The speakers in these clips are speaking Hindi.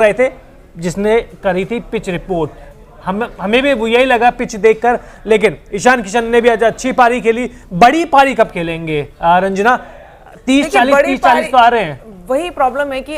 रहे थे जिसने करी थी पिच रिपोर्ट। हमें भी यही लगा पिच देखकर, लेकिन ईशान किशन ने भी आज अच्छी पारी खेली। बड़ी पारी कब खेलेंगे रंजना? 30-40 तो आ रहे हैं। वही प्रॉब्लम है कि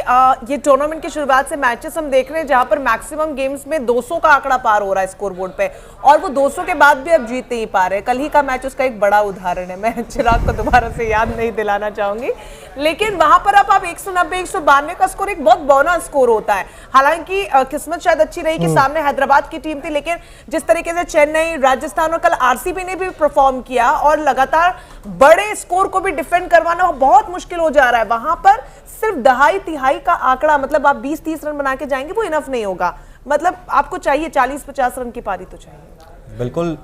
ये टूर्नामेंट की शुरुआत से मैचेस हम देख रहे हैं जहां पर मैक्सिमम गेम्स में 200 का आंकड़ा पार हो रहा है स्कोर बोर्ड पे, और वो 200 के बाद भी अब जीत नहीं पा रहे। कल ही का मैच उसका एक बड़ा उदाहरण है। मैं चिराग को दोबारा से याद नहीं दिलाना चाहूंगी, लेकिन वहां पर अब आप 190-192 का स्कोर एक बहुत बड़ा स्कोर होता है। हालांकि किस्मत शायद अच्छी रही कि सामने हैदराबाद की टीम थी, लेकिन जिस तरीके से चेन्नई, राजस्थान और कल आरसीबी ने भी परफॉर्म किया और लगातार बड़े स्कोर को भी डिफेंड करवाना बहुत मुश्किल हो जा रहा है। वहां पर सिर्फ दहाई तिहाई का आंकड़ा, मतलब आप 20-30 रन बना के जाएंगे वो इनफ नहीं होगा। मतलब आपको चाहिए 40-50 रन की पारी तो चाहिए। बिल्कुल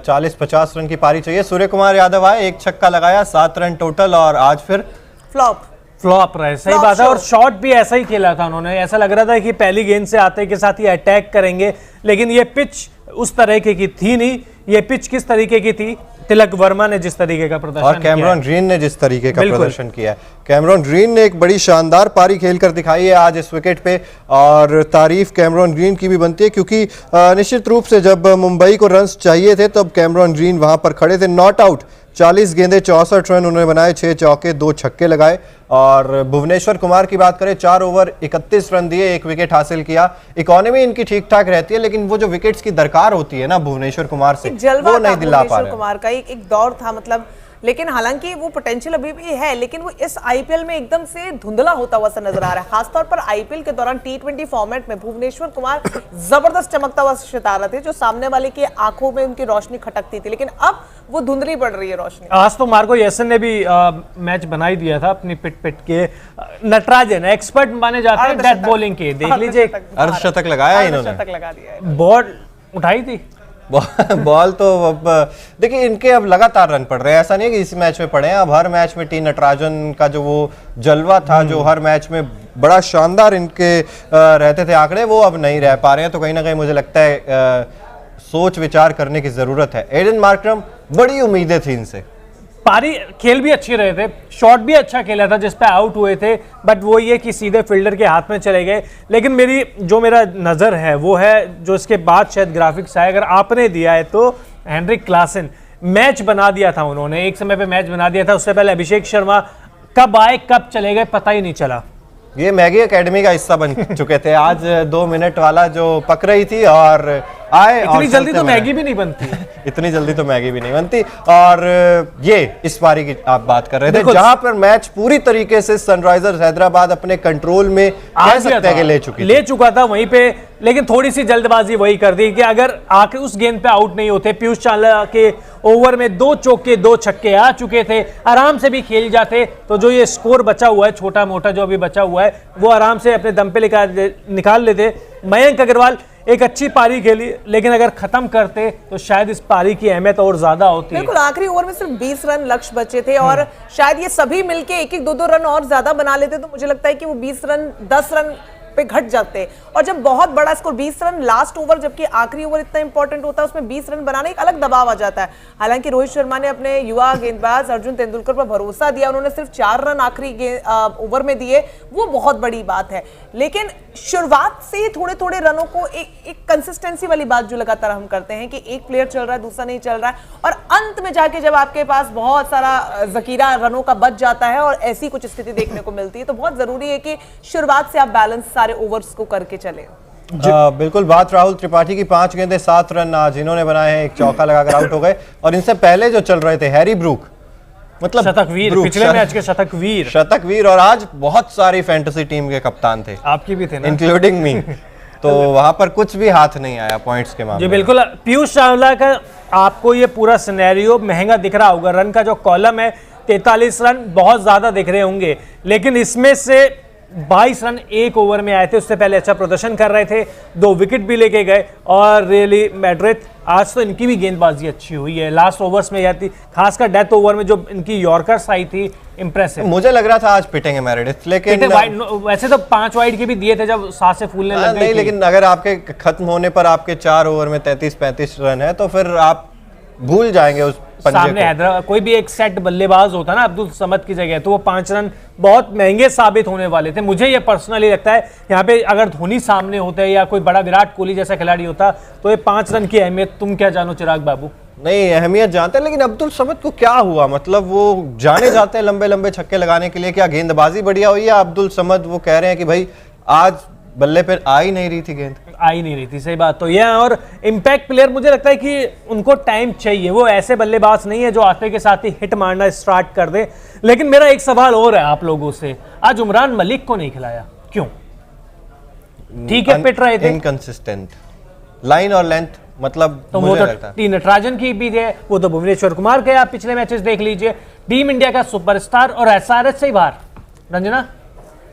40-50 रन की पारी चाहिए। सूर्य कुमार यादव आए, एक छक्का लगाया, 7 रन टोटल, और आज फिर फ्लॉप रहे। सही बात है। और शॉट भी ऐसा ही खेला था उन्होंने। ऐसा लग रहा था कि पहली गेंद से आते के साथ ही अटैक करेंगे, लेकिन ये पिच उस तरीके की थी नहीं। ये पिच किस तरीके की थी? तिलक वर्मा ने जिस तरीके का प्रदर्शन और कैमरॉन ग्रीन ने जिस तरीके का प्रदर्शन किया है। कैमरॉन ग्रीन ने एक बड़ी शानदार पारी खेलकर दिखाई है आज इस विकेट पे, और तारीफ कैमरॉन ग्रीन की भी बनती है, क्योंकि निश्चित रूप से जब मुंबई को रन्स चाहिए थे तब कैमरॉन ग्रीन वहां पर खड़े थे। नॉट आउट 40 गेंदे 64 रन उन्होंने बनाए, 6 चौके 2 छक्के लगाए। और भुवनेश्वर कुमार की बात करें, 4 ओवर 31 रन दिए, 1 विकेट हासिल किया। इकोनॉमी इनकी ठीक ठाक रहती है, लेकिन वो जो विकेट्स की दरकार होती है ना भुवनेश्वर कुमार से, वो नहीं दिला पा रहे। कुमार का एक दौर था, मतलब, लेकिन हालांकि वो पोटेंशियल अभी भी है, लेकिन वो इस आईपीएल में एकदम से धुंधला होता हुआ सा नजर आ रहा है। खासतौर पर आईपीएल के दौरान T20 फॉर्मेट में भुवनेश्वर कुमार जबरदस्त चमकता हुआ सितारा थे, जो सामने वाले की आंखों में उनकी रोशनी खटकती थी, लेकिन अब वो धुंधली पड़ रही है रोशनी। आज तो मार्को येसन ने भी मैच बना ही दिया था अपनी पिट के। नटराजन एक्सपर्ट माने जाते हैं डेथ बॉलिंग के, देख लीजिए अर्धशतक लगाया इन्होंने, लगा दिया, बॉल उठाई थी। बॉल तो अब देखिए इनके अब लगातार रन पड़ रहे हैं। ऐसा नहीं है कि इस मैच में पड़े हैं, अब हर मैच में टी नटराजन का जो वो जलवा था, जो हर मैच में बड़ा शानदार इनके रहते थे आंकड़े, वो अब नहीं रह पा रहे हैं। तो कहीं ना कहीं मुझे लगता है सोच विचार करने की जरूरत है। एडन मार्करम, बड़ी उम्मीदें थी इनसे। पारी खेल भी अच्छे रहे थे, शॉट भी अच्छा खेला था जिस पे आउट हुए थे, बट वो ये कि सीधे फील्डर के हाथ में चले गए। लेकिन मेरा नज़र है वो है जो इसके बाद शायद ग्राफिक्स आए, अगर आपने दिया है तो हेनरिक क्लासन मैच बना दिया था उन्होंने, एक समय पे मैच बना दिया था। उससे पहले अभिषेक शर्मा कब आए कब चले गए पता ही नहीं चला। ये मैगी एकेडमी का हिस्सा बन चुके थे। आज 2 मिनट वाला जो पक रही थी और आए, इतनी जल्दी तो मैगी भी नहीं बनती इतनी जल्दी तो मैगी भी नहीं बनती। और ये इस पारी की आप बात कर रहे थे, जहां पर मैच पूरी तरीके से सनराइजर्स हैदराबाद अपने कंट्रोल में कह सकते हैं कि ले चुका था वहीं पे, लेकिन थोड़ी सी जल्दबाजी वही कर दी कि अगर आके उस गेंद पे आउट नहीं होते, पीयूष चावला के ओवर में 2 चौके 2 छक्के आ चुके थे, आराम से भी खेल जाते तो जो ये स्कोर बचा हुआ है, छोटा मोटा जो अभी बचा हुआ है, वो आराम से अपने दम पे निकाल लेते। मयंक अग्रवाल एक अच्छी पारी खेली, लेकिन अगर खत्म करते तो शायद इस पारी की अहमियत और ज्यादा होती। बिल्कुल, आखिरी ओवर में सिर्फ 20 रन लक्ष्य बचे थे, और शायद ये सभी मिलके 1-1, 2-2 रन और ज्यादा बना लेते तो मुझे लगता है कि वो 20 रन 10 रन पे घट जाते। और जब बहुत बड़ा स्कोर 20 रन लास्ट ओवर, जबकि आखिरी ओवर इतना इंपॉर्टेंट होता है, उसमें 20 रन बनाने एक अलग दबाव आ जाता है। हालांकि रोहित शर्मा ने अपने युवा गेंदबाज अर्जुन तेंदुलकर पर भरोसा दिया, उन्होंने सिर्फ 4 रन आखिरी ओवर में दिए, वो बहुत बड़ी बात है। लेकिन शुरुआत से थोड़े थोड़े रनों को एक कंसिस्टेंसी वाली बात जो लगातार हम करते हैं कि एक प्लेयर चल रहा है, दूसरा नहीं चल रहा है, और अंत में जाके जब आपके पास बहुत सारा जखीरा रनों का बच जाता है और ऐसी कुछ स्थिति देखने को मिलती है, तो बहुत जरूरी है कि शुरुआत से आप बैलेंस सारे ओवर्स को करके चले। बिल्कुल बात राहुल त्रिपाठी की। 5 गेंदे 7 रन आज इन्होंने बनाए हैं, एक चौका लगाकर आउट हो गए। और इनसे पहले जो चल रहे थे हैरी ब्रूक, मतलब शतकवीर, पिछले मैच के शतकवीर, और आज बहुत सारी फैंटेसी टीम के कप्तान थे, आपकी भी थे ना, इंक्लूडिंग मी। तो वहां पर कुछ भी हाथ नहीं आया पॉइंट्स के मामले में। जी बिल्कुल। पीयूष चावला का आपको ये पूरा सिनेरियो महंगा दिख रहा होगा। रन का जो कॉलम है 43 रन बहुत ज्यादा दिख रहे होंगे, लेकिन इसमें से 22 रन 1 ओवर में आए थे। उससे पहले अच्छा प्रदर्शन कर रहे थे, 2 विकेट भी लेके गए। और रियली मैड्रिड आज तो इनकी भी गेंदबाजी अच्छी हुई है, लास्ट ओवर्स में आती, खासकर डेथ ओवर में जो इनकी यॉर्कर्स आई थी, इंप्रेसिव। मुझे लग रहा था आज पिटेंगे मैरिडिथ, लेकिन वैसे तो 5 वाइड के भी दिए थे जब सांसें फूलने लग गई। नहीं, लेकिन अगर आपके खत्म होने पर आपके 4 ओवर में 33-35 रन है तो फिर आप भूल जाएंगे उस पंजे सामने को। हैदराबाद कोई भी एक सेट बल्लेबाज होता ना अब्दुल समद की जगह, तो वो 5 रन बहुत महंगे साबित होने वाले थे। मुझे ये पर्सनली लगता है यहाँ पे अगर धोनी सामने होते या कोई बड़ा विराट कोहली जैसा खिलाड़ी होता तो ये 5 रन की अहमियत तुम क्या जानो चिराग बाबू। नहीं, अहमियत जानते हैं, लेकिन अब्दुल समद को क्या हुआ, मतलब वो जाने जाते हैं लंबे लंबे छक्के लगाने के लिए, क्या गेंदबाजी बढ़िया हुई या अब्दुल समद वो कह रहे हैं कि भाई आज बल्ले पे आ ही नहीं रही थी गेंद, आ ही नहीं रही थी, सही बात तो ये। और इम्पैक्ट प्लेयर मुझे लगता है कि उनको टाइम चाहिए, वो ऐसे बल्लेबाज नहीं है जो आते के साथ ही हिट मारना स्टार्ट कर दे। लेकिन मेरा एक सवाल और है आप लोगों से, आज उमरान मलिक को नहीं खिलाया क्यों? ठीक है पिट रहे थे, इनकंसिस्टेंट लाइन और लेंथ, मतलब तो वो मुझे तो लगता है टी नटराजन की भी है, वो तो भुवनेश्वर कुमार के आप पिछले मैचेस देख लीजिए, टीम इंडिया का सुपरस्टार और एसआरएच से ही बाहर। रंजना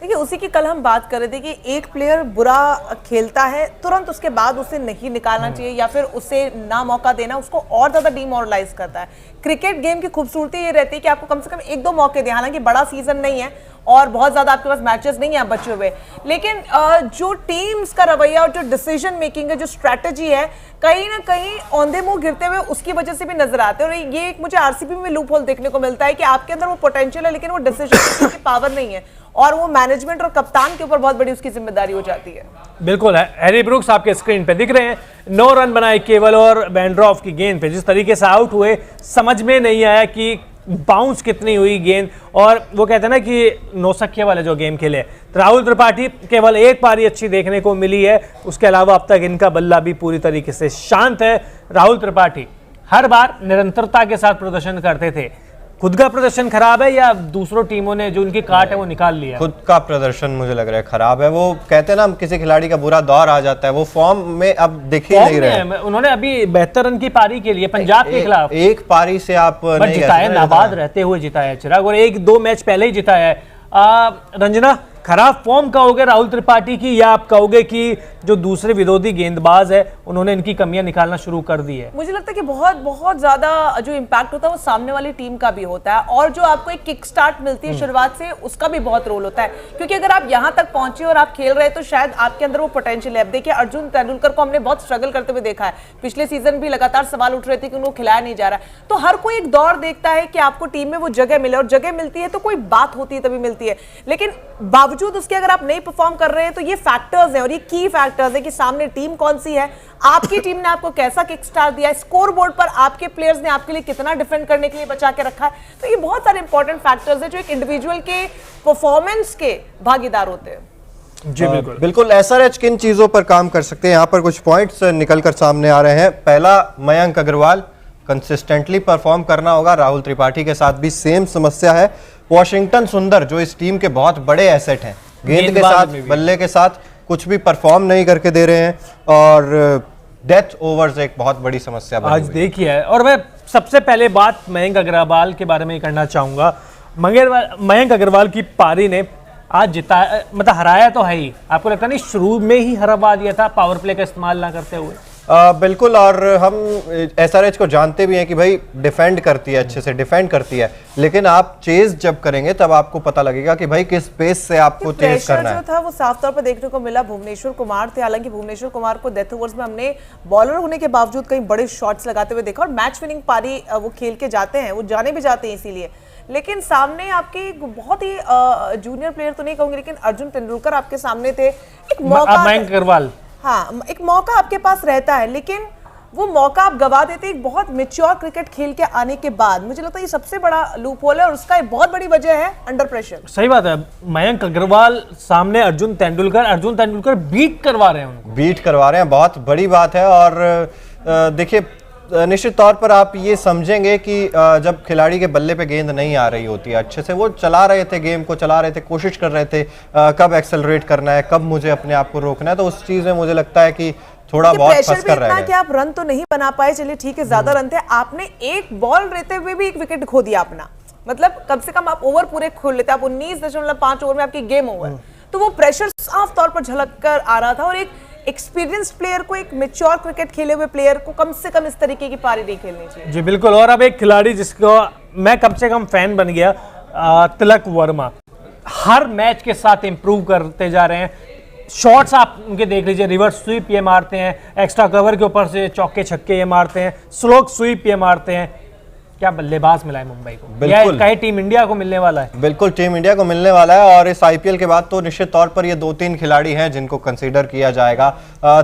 देखिए उसी की कल हम बात कर रहे थे कि एक प्लेयर बुरा खेलता है तुरंत उसके बाद उसे नहीं निकालना चाहिए या फिर उसे ना मौका देना उसको और ज्यादा डिमोरलाइज करता है। क्रिकेट गेम की खूबसूरती ये रहती है कि आपको कम से कम 1-2 मौके दें, हालांकि बड़ा सीजन नहीं है और बहुत ज्यादा आपके पास मैचेस नहीं है आप बचे हुए, लेकिन जो टीम्स का रवैया और जो डिसीजन मेकिंग है, जो स्ट्रैटेजी है, कहीं ना कहीं औंधे मुंह गिरते हुए उसकी वजह से भी नजर आते हैं। और ये एक मुझे आरसीबी में लूप होल देखने को मिलता है कि आपके अंदर वो पोटेंशियल है लेकिन वो डिसीजन मेकिंग की पावर नहीं है और वो मैनेजमेंट और कप्तान के ऊपर बहुत बड़ी उसकी जिम्मेदारी हो जाती है। बिल्कुल है, हैरी ब्रुक्स आपके स्क्रीन पे दिख रहे हैं, 9 रन बनाए केवल और वैंड्रॉफ की गेंद पे जिस तरीके से आउट हुए समझ में नहीं आया कि बाउंस कितनी हुई गेंद। और वो कहते हैं ना कि नौसखिया वाले जो गेम खेले, तो राहुल त्रिपाठी केवल एक पारी अच्छी देखने को मिली है, उसके अलावा अब तक इनका बल्ला भी पूरी तरीके से शांत है। राहुल त्रिपाठी हर बार निरंतरता के साथ प्रदर्शन करते थे, खुद का प्रदर्शन खराब है या दूसरों टीमों ने जो उनकी काट है वो निकाल लिया? खुद का प्रदर्शन मुझे लग रहा है खराब है। वो कहते हैं ना किसी खिलाड़ी का बुरा दौर आ जाता है, वो फॉर्म में अब दिख ही नहीं रहे। उन्होंने अभी 72 रन की पारी के लिए पंजाब के खिलाफ एक पारी से आप नहीं जिताया, नाबाद रहते हुए जिताया चिराग, और 1-2 मैच पहले ही जिताया है। रंजना खराब फॉर्म कहोगे राहुल त्रिपाठी की या आप कहोगे कि जो दूसरे विरोधी गेंदबाज है उन्होंने इनकी कमियां निकालना शुरू कर दी है? मुझे लगता है कि बहुत बहुत ज्यादा जो इम्पैक्ट होता है वो सामने वाली टीम का भी होता है और जो आपको एक किक स्टार्ट मिलती है शुरुआत से उसका भी बहुत रोल होता है, क्योंकि अगर आप यहां तक पहुंचे और आप खेल रहे हैं तो शायद आपके अंदर वो पोटेंशियल है। अब देखिए अर्जुन तेंदुलकर को हमने बहुत स्ट्रगल करते हुए देखा है, पिछले सीजन भी लगातार सवाल उठ रहे थे कि उनको खिलाया नहीं जा रहा है। तो हर कोई एक दौर देखता है कि आपको टीम में वो जगह मिले और जगह मिलती है तो कोई बात होती है तभी मिलती है, लेकिन बावजूद उसके अगर आप नहीं परफॉर्म कर रहे हैं तो ये फैक्टर्स हैं और ये की फैक्टर्स है कि सामने टीम कौन सी है, आपकी टीम ने आपको कैसा किक स्टार्ट दिया, स्कोर बोर्ड पर आपके प्लेयर्स ने आपके लिए कितना डिफेंड करने के लिए बचा के रखा है। तो ये बहुत सारे इंपॉर्टेंट फैक्टर्स हैं जो एक इंडिविजुअल के परफॉर्मेंस के भागीदार होते हैं। जी बिल्कुल बिल्कुल। एसआरएच किन चीजों पर काम कर सकते हैं, यहाँ पर कुछ पॉइंट्स निकलकर सामने आ रहे हैं। पहला, मयंक अग्रवाल कंसिस्टेंटली परफॉर्म करना होगा। राहुल त्रिपाठी के साथ भी सेम समस्या है। वॉशिंगटन सुंदर जो इस टीम के बहुत बड़े एसेट हैं, गेंद के साथ बल्ले के साथ कुछ भी परफॉर्म नहीं करके दे रहे हैं और डेथ ओवर्स एक बहुत बड़ी समस्या बनी आज देखिए है। और मैं सबसे पहले बात मयंक अग्रवाल के बारे में करना चाहूंगा। मयंक अग्रवाल की पारी ने आज जिताया, मतलब हराया तो है ही, आपको लगता नहीं शुरू में ही हरवा दिया था पावर प्ले का इस्तेमाल ना करते हुए? बिल्कुल। और हम एसआरएच को जानते भी हैं कि भाई डिफेंड करती है, अच्छे से डिफेंड करती है, लेकिन आप चेज जब करेंगे तब आपको पता लगेगा कि भाई किस पेस से आपको चेज करना है। जो था वो साफ तौर पर देखने को मिला भुवनेश्वर कुमार थे, हालांकि भुवनेश्वर कुमार को डेथ ओवर्स में हमने बॉलर होने के बावजूद कई बड़े शॉट्स लगाते हुए देखा और मैच विनिंग पारी वो खेल के जाते हैं, वो जाने भी जाते हैं इसीलिए। लेकिन सामने आपके बहुत ही जूनियर प्लेयर तो नहीं कहूंगे, लेकिन अर्जुन तेंदुलकर आपके सामने थे। एक मौका, मयंक अग्रवाल, हाँ एक मौका आपके पास रहता है लेकिन वो मौका आप गवा देते एक बहुत मैच्योर क्रिकेट खेल के आने के बाद। मुझे लगता है ये सबसे बड़ा लूप होल है और उसका एक बहुत बड़ी वजह है अंडर प्रेशर। सही बात है। मयंक अग्रवाल सामने अर्जुन तेंदुलकर बीट करवा रहे हैं, उनको बीट करवा रहे हैं, बहुत बड़ी बात है। और देखिए निश्चित तौर पर आप ये समझेंगे कि जब खिलाड़ी के बल्ले पे गेंद नहीं आ रही होती है अच्छे से, वो चला रहे थे, गेम को चला रहे थे, कोशिश कर रहे थे कब एक्सेलरेट करना है, कब मुझे अपने आप को रोकना है, तो उस चीज में मुझे लगता है कि थोड़ा बहुत फंस कर रहे हैं कि आप रन तो नहीं बना पाए, चलिए ठीक है ज्यादा रन थे, आपने एक बॉल रहते हुए भी एक विकेट खो दिया अपना, मतलब कम से कम आप ओवर पूरे खोल लेते, आप 19.5 ओवर में आपकी गेम ओवर, तो वो प्रेशर साफ तौर पर झलक कर आ रहा था और एक एक्सपीरियंस्ड प्लेयर को, एक मैच्योर क्रिकेट खेले हुए प्लेयर को कम से कम इस तरीके की पारी नहीं खेलनी चाहिए। जी बिल्कुल। और अब एक खिलाड़ी जिसको मैं कम से कम फैन बन गया, तिलक वर्मा, हर मैच के साथ इंप्रूव करते जा रहे हैं। शॉट्स आप उनके देख लीजिए, रिवर्स स्वीप ये मारते हैं, एक्स्ट्रा कवर के ऊपर से चौके छक्के ये मारते हैं, स्लो स्वीप ये मारते हैं। क्या बल्लेबाज मिला है मुंबई को, बिल्कुल कहीं टीम इंडिया को मिलने वाला है। बिल्कुल टीम इंडिया को मिलने वाला है, और इस आईपीएल के बाद तो निश्चित तौर पर ये 2-3 खिलाड़ी हैं जिनको कंसीडर किया जाएगा।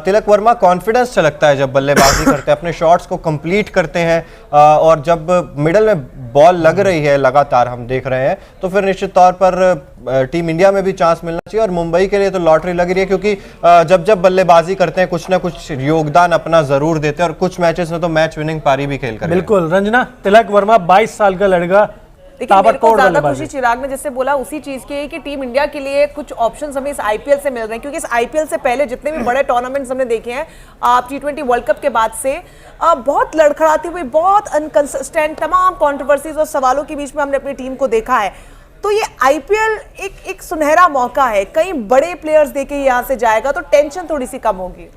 तिलक वर्मा कॉन्फिडेंस छलकता है जब बल्लेबाजी करते हैं, अपने शॉट्स को कंप्लीट करते हैं, और जब मिडल में बॉल लग रही है लगातार हम देख रहे हैं, तो फिर निश्चित तौर पर टीम इंडिया में भी चांस मिलना चाहिए। और मुंबई के लिए तो लॉटरी लग रही है, क्योंकि जब बल्लेबाजी करते हैं कुछ ना कुछ योगदान अपना जरूर देते हैं, और कुछ मैचेस में तो मैच विनिंग पारी भी खेल कर। बिल्कुल रंजना, तिलक वर्मा 22 साल का लड़का, लेकिन मेरे को ज्यादा खुशी चिराग ने जिससे बोला उसी चीज की है कि टीम इंडिया के लिए कुछ ऑप्शंस हमें इस आईपीएल से मिल रहे हैं, क्योंकि इस आईपीएल से पहले जितने भी बड़े टूर्नामेंट्स हमने देखे हैं T20 वर्ल्ड कप के बाद से, बहुत लड़खड़ाती हुई, बहुत अनकंसिस्टेंट, तमाम कंट्रोवर्सीज और सवालों के बीच में हमने अपनी टीम को देखा है। तो ये आईपीएल एक सुनहरा मौका है, कई बड़े प्लेयर्स देके यहाँ से जाएगा तो टेंशन थोड़ी सी कम होगी।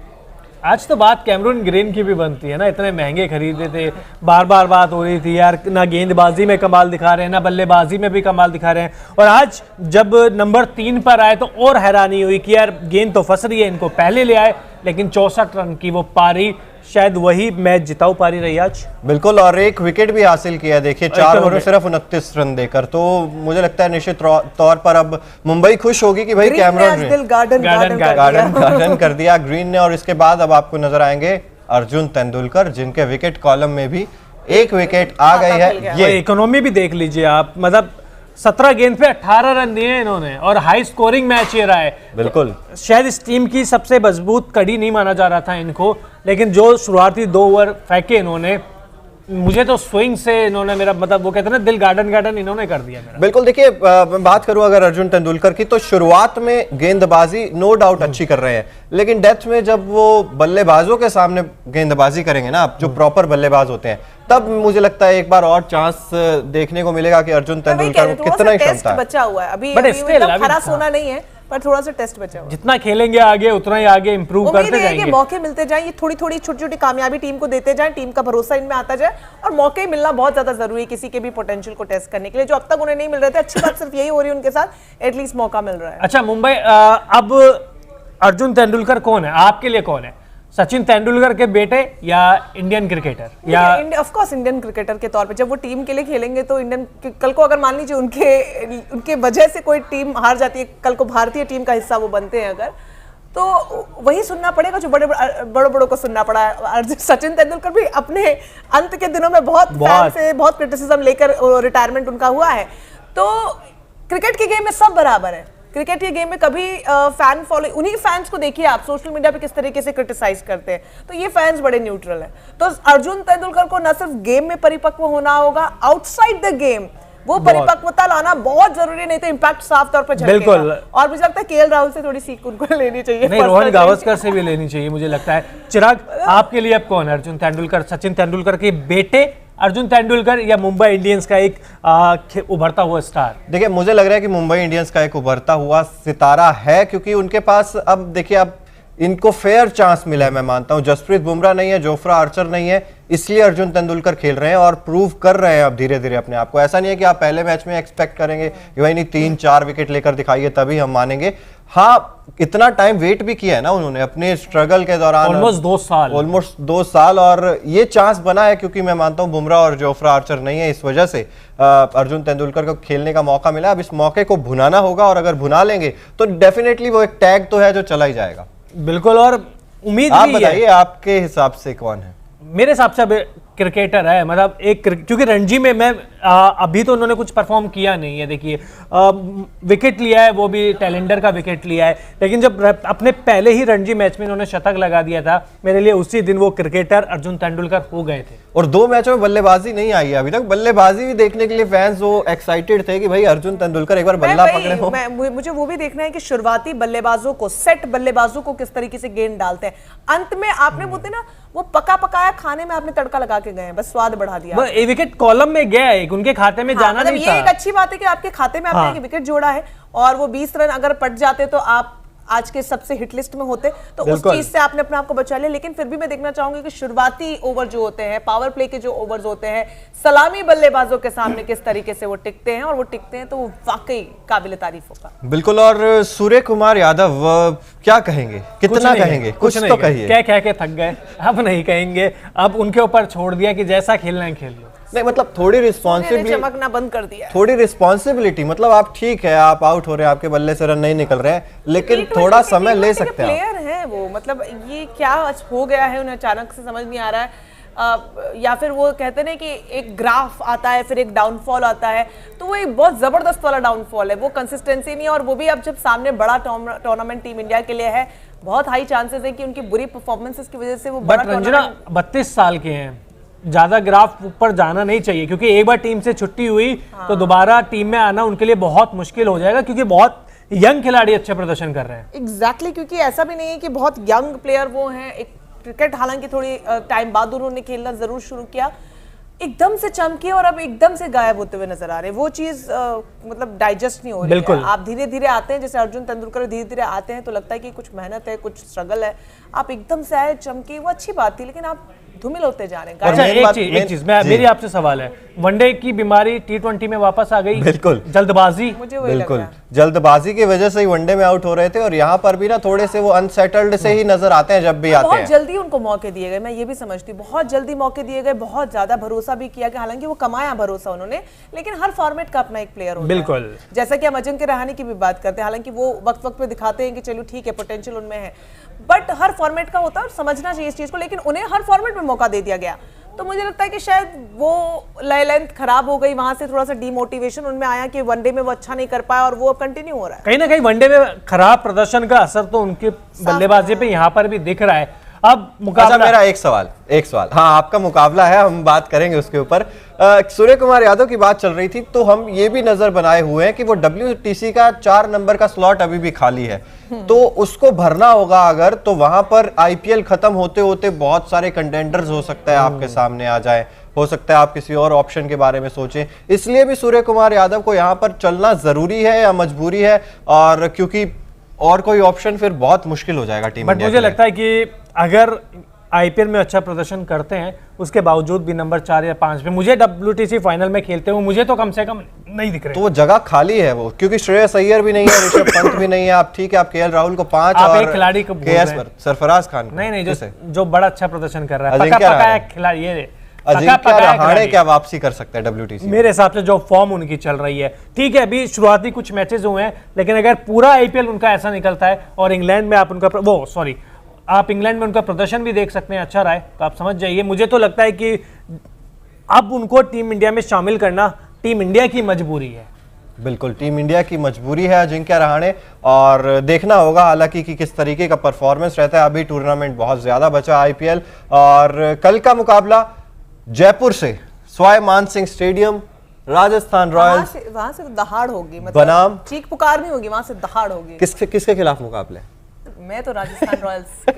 आज तो बात कैमरून ग्रीन की भी बनती है ना, इतने महंगे खरीदे थे, बार बार बात हो रही थी यार, ना गेंदबाजी में कमाल दिखा रहे हैं, ना बल्लेबाजी में भी कमाल दिखा रहे हैं, और आज जब नंबर 3 पर आए तो और हैरानी हुई कि यार गेंद तो फंस रही है, इनको पहले ले आए, लेकिन 64 रन की वो पारी, शायद वही मैच जिताऊ पारी रही आज। बिल्कुल, और एक विकेट भी हासिल किया, देखिए 4 ओवर में सिर्फ 29 रन देकर। तो मुझे लगता है निश्चित तौर पर अब मुंबई खुश होगी कि भाई कैमरून ने गार्डन कर दिया ग्रीन ने। और इसके बाद अब आपको नजर आएंगे अर्जुन तेंदुलकर, जिनके विकेट कॉलम में भी एक विकेट आ गई है। ये इकोनॉमी भी देख लीजिए आप, मतलब 17 गेंद पे 18 रन दिए इन्होंने, और हाई स्कोरिंग मैच ये रहा है। बिल्कुल, शायद इस टीम की सबसे मजबूत कड़ी नहीं माना जा रहा था इनको, लेकिन जो शुरुआती 2 ओवर फेंके इन्होंने, मुझे तो स्विंग से इन्होंने, मेरा मतलब वो कहते हैं ना, दिल गार्डन इन्होंने कर दिया मेरा। बिल्कुल, देखिए मैं बात करूं अगर अर्जुन तेंदुलकर की, तो शुरुआत में गेंदबाजी नो डाउट अच्छी कर रहे हैं, लेकिन डेथ में जब वो बल्लेबाजों के सामने गेंदबाजी करेंगे ना, जो प्रॉपर बल्लेबाज होते हैं, तब मुझे लगता है एक बार और चांस देखने को मिलेगा कि अर्जुन तेंदुलकर को कितना ही क्षमता है। बचा हुआ है अभी, एकदम खरा सोना नहीं है, पर थोड़ा सा टेस्ट बचा हुआ। जितना खेलेंगे आगे उतना ही आगे इंप्रूव करते जाएंगे, मौके मिलते जाएं, ये थोड़ी थोड़ी छोटी छोटी कामयाबी टीम को देते जाएं, टीम का भरोसा इनमें आता जाए, और मौके मिलना बहुत ज्यादा जरूरी है किसी के भी पोटेंशियल को टेस्ट करने के लिए, जो अब तक उन्हें नहीं मिल रहे थे। अच्छी बात सिर्फ यही हो रही है उनके साथ, एटलीस्ट मौका मिल रहा है। अच्छा मुंबई, अब अर्जुन तेंदुलकर कौन है आपके लिए, कौन है? सचिन तेंदुलकर के बेटे या इंडियन क्रिकेटर? या ऑफ कोर्स इंडियन क्रिकेटर के तौर पे जब वो टीम के लिए खेलेंगे तो इंडियन, कल को अगर मान लीजिए उनके वजह से कोई टीम हार जाती है, कल को भारतीय टीम का हिस्सा वो बनते हैं अगर, तो वही सुनना पड़ेगा जो बड़ों को सुनना पड़ा है। सचिन तेंदुलकर भी अपने अंत के दिनों में बहुत क्रिटिसिज्म लेकर रिटायरमेंट उनका हुआ है। तो क्रिकेट के गेम में सब बराबर है, क्रिकेट के गेम में कभी फैन फॉलो, उन्हीं फैंस को देखिए आप सोशल मीडिया पे किस तरीके से क्रिटिसाइज करते हैं, तो ये फैंस बड़े न्यूट्रल हैं। तो अर्जुन तेंदुलकर को न सिर्फ गेम में परिपक्व होना होगा, आउटसाइड द गेम वो परिपक्वता लाना बहुत जरूरी, नहीं तो इंपैक्ट साफ तौर पर झलकेगा। और मुझे लगता है केएल राहुल से थोड़ी सीख उनको लेनी चाहिए, नहीं रोहन गावस्कर से भी लेनी चाहिए मुझे लगता है। चिराग, आपके लिए अब कौन है, अर्जुन तेंदुलकर, सचिन तेंदुलकर के बेटे अर्जुन तेंदुलकर, या मुंबई इंडियंस का एक उभरता हुआ स्टार? देखिए मुझे लग रहा है कि मुंबई इंडियंस का एक उभरता हुआ सितारा है, क्योंकि उनके पास अब देखिए, अब इनको फेयर चांस मिला है। मैं मानता हूं जसप्रीत बुमराह नहीं है, जोफ्रा आर्चर नहीं है, इसलिए अर्जुन तेंदुलकर खेल रहे हैं और प्रूव कर रहे हैं अब धीरे धीरे अपने आप को। ऐसा नहीं है कि आप पहले मैच में एक्सपेक्ट करेंगे कि भाई नहीं 3-4 विकेट लेकर दिखाइए तभी हम मानेंगे। हाँ, इतना टाइम वेट भी किया है ना उन्होंने अपने स्ट्रगल के दौरान, ऑलमोस्ट 2 साल, और ये चांस बना है क्योंकि मैं मानता हूं बुमराह और जोफ्रा आर्चर नहीं है, इस वजह से अर्जुन तेंदुलकर को खेलने का मौका मिला। अब इस मौके को भुनाना होगा, और अगर भुना लेंगे तो डेफिनेटली वो एक टैग तो है जो चला ही जाएगा। बिल्कुल, और उम्मीद आप बताइए आपके हिसाब से कौन है? मेरे हिसाब से अब क्रिकेटर है, मतलब एक, क्योंकि रणजी में मैं अभी तो उन्होंने कुछ परफॉर्म किया नहीं है, देखिए विकेट लिया है, वो भी टैलेंडर का विकेट लिया है, लेकिन जब अपने पहले ही रणजी मैच में उन्होंने शतक लगा दिया था, मेरे लिए उसी दिन वो क्रिकेटर अर्जुन तेंदुलकर हो गए थे। और 2 मैचों में बल्लेबाजी नहीं आई है अभी तक, बल्लेबाजी भी देखने के लिए फैंस वो एक्साइटेड थे कि भाई अर्जुन तेंदुलकर एक बार बल्ला पकड़े हो। मुझे वो भी देखना है कि शुरुआती बल्लेबाजों को, सेट बल्लेबाजों को किस तरीके से गेंद डालते हैं, अंत में आपने बोलते ना वो पका पकाया खाने में आपने तड़का लगा के गए, बस स्वाद बढ़ा दिया। एक विकेट कॉलम में गया है, उनके खाते में जाना नहीं था। ये एक अच्छी बात है कि आपके खाते में आपने एक विकेट जोड़ा है, और वो 20 रन अगर पट जाते तो आज के सबसे हिट लिस्ट में होते, तो उस बिल्कुल। चीज से आपने अपने आप को बचा लिया। लेकिन फिर भी मैं देखना चाहूंगी कि शुरुआती ओवर जो होते हैं, पावर प्ले के जो ओवर्स होते हैं, सलामी बल्लेबाजों के सामने किस तरीके से वो टिकते हैं, और वो टिकते हैं तो वो वाकई काबिल तारीफ होगा। बिल्कुल। और सूर्य कुमार यादव क्या कहेंगे, कितना कहेंगे, कुछ तो कहिए। क्या कह के थक गए, अब नहीं कहेंगे, अब उनके ऊपर छोड़ दिया कि जैसा खेलना है खेल लो। नहीं मतलब थोड़ी रिस्पॉन्सिबिलिटी, चमकना बंद कर दिया, थोड़ी रिस्पॉन्सिबिलिटी, मतलब आप ठीक है, आप आउट हो रहे हैं, आपके बल्ले से रन नहीं निकल रहे हैं, लेकिन थोड़ा समय ले सकते हैं। प्लेयर हैं वो, मतलब ये क्या हो गया है उन्हें अचानक से समझ नहीं आ रहा है। या फिर वो कहते हैं कि एक ग्राफ आता है फिर एक डाउनफॉल आता है, तो वो एक बहुत जबरदस्त वाला डाउनफॉल है, वो कंसिस्टेंसी नहीं है। और वो भी अब जब सामने बड़ा टूर्नामेंट टीम इंडिया के लिए है, बहुत हाई चांसेस है कि उनकी बुरी परफॉर्मेंसेस की वजह से वो बट रंजना 32 साल के हैं, ज्यादा ग्राफ ऊपर जाना नहीं चाहिए, क्योंकि एक बार टीम से छुट्टी हुई तो दोबारा टीम में आना उनके लिए बहुत मुश्किल हो जाएगा, क्योंकि बहुत यंग खिलाड़ी अच्छे प्रदर्शन कर रहे हैं। एग्जैक्टली, क्योंकि ऐसा भी नहीं है कि बहुत यंग प्लेयर वो हैं। एक क्रिकेट हालांकि थोड़ी टाइम बाद उन्होंने खेलना जरूर शुरू किया, एकदम से चमके और अब एकदम से गायब होते हुए नजर आ रहे हैं। वो चीज मतलब डाइजेस्ट नहीं हो रही है। आप धीरे धीरे आते हैं, जैसे अर्जुन तेंदुलकर धीरे धीरे आते हैं तो लगता है कि कुछ मेहनत है, कुछ स्ट्रगल है। आप एकदम से आए, चमके, वो अच्छी बात थी, लेकिन आप धूमिल होते जा रहे हैं। अच्छा, एक चीज मेरी आपसे सवाल है, वनडे की बीमारी T20 में वापस आ गई। बिल्कुल, जल्दबाजी, मुझे वही बिल्कुल लग रहा है। जल्दबाजी की वजह से ही वनडे में आउट हो रहे थे, और यहाँ पर भी ना थोड़े से वो अनसेटल्ड से ही नजर आते हैं जब भी आते बहुत हैं। जल्दी उनको मौके दिए गए, मैं ये भी समझती हूँ, बहुत जल्दी मौके दिए गए, बहुत ज्यादा भरोसा भी किया गया। हालांकि वो कमाया भरोसा उन्होंने, लेकिन हर फॉर्मेट का अपना एक प्लेयर होता है। बिल्कुल, जैसा कि हम अजिंक्य रहाणे की भी बात करते हैं, हालांकि वो वक्त वक्त पे दिखाते हैं कि चलो ठीक है, पोटेंशियल उनमें है, बट हर फॉर्मेट का होता है और समझना चाहिए इस चीज को। लेकिन उन्हें हर फॉर्मेट में मौका दे दिया गया, तो मुझे लगता है कि शायद वो लेंथ खराब हो गई, वहां से थोड़ा सा डीमोटिवेशन उनमें आया कि वनडे में वो अच्छा नहीं कर पाया, और वो अब कंटिन्यू हो रहा है। कहीं ना कहीं वनडे में खराब प्रदर्शन का असर तो उनके बल्लेबाजी पे यहाँ पर भी दिख रहा है। अब मुकाबला, अच्छा, मेरा एक सवाल, हाँ आपका मुकाबला है, हम बात करेंगे उसके ऊपर। सूर्य कुमार यादव की बात चल रही थी, तो हम ये भी नजर बनाए हुए हैं कि वो WTC का 4 नंबर का स्लॉट अभी भी खाली है, तो उसको भरना होगा अगर, तो वहां पर IPL खत्म होते होते बहुत सारे कंटेंडर्स हो सकता है आपके सामने आ जाए, हो सकता है आप किसी और ऑप्शन के बारे में सोचें। इसलिए भी सूर्य कुमार यादव को यहाँ पर चलना जरूरी है या मजबूरी है, और क्योंकि और कोई ऑप्शन फिर बहुत मुश्किल हो जाएगा टीम बट मुझे लगता है कि अगर IPL में अच्छा प्रदर्शन करते हैं, उसके बावजूद भी नंबर 4 या 5 पे मुझे WTC फाइनल में खेलते हुए मुझे तो कम से कम नहीं दिख रहे। तो वो जगह खाली है वो, क्योंकि श्रेयस अय्यर भी नहीं है, ऋषभ पंत भी नहीं है, आप ठीक है, आप KL राहुल को 5 और एक खिलाड़ी को KS पर सरफराज खान को, नहीं जो बड़ा अच्छा प्रदर्शन कर रहा है, अजिंक्य खिलाड़ी, ये अजिंक्य रहाणे क्या वापसी कर सकता है WTC? मेरे हिसाब से जो फॉर्म उनकी चल रही है, ठीक है, अभी शुरुआती कुछ मैचेस हुए हैं, लेकिन अगर पूरा IPL उनका ऐसा निकलता है और इंग्लैंड में आप उनका आप इंग्लैंड में उनका प्रदर्शन भी देख सकते हैं अच्छा रहा है, तो आप समझ जाइए। मुझे तो लगता है कि अब उनको टीम इंडिया में शामिल करना टीम इंडिया की मजबूरी है। बिल्कुल, टीम इंडिया की मजबूरी है अजिंक्य रहाणे, और देखना होगा हालांकि कि किस तरीके का परफॉर्मेंस रहता है। अभी टूर्नामेंट बहुत ज्यादा बचा IPL, और कल का मुकाबला जयपुर से सवाई मान सिंह स्टेडियम, राजस्थान रॉयल्स, वहां से तो दहाड़ होगी, मतलब बनाम चीख पुकार नहीं होगी, वहां से दहाड़ होगी। किसके खिलाफ मुकाबले? मैं तो राजस्थान रॉयल्स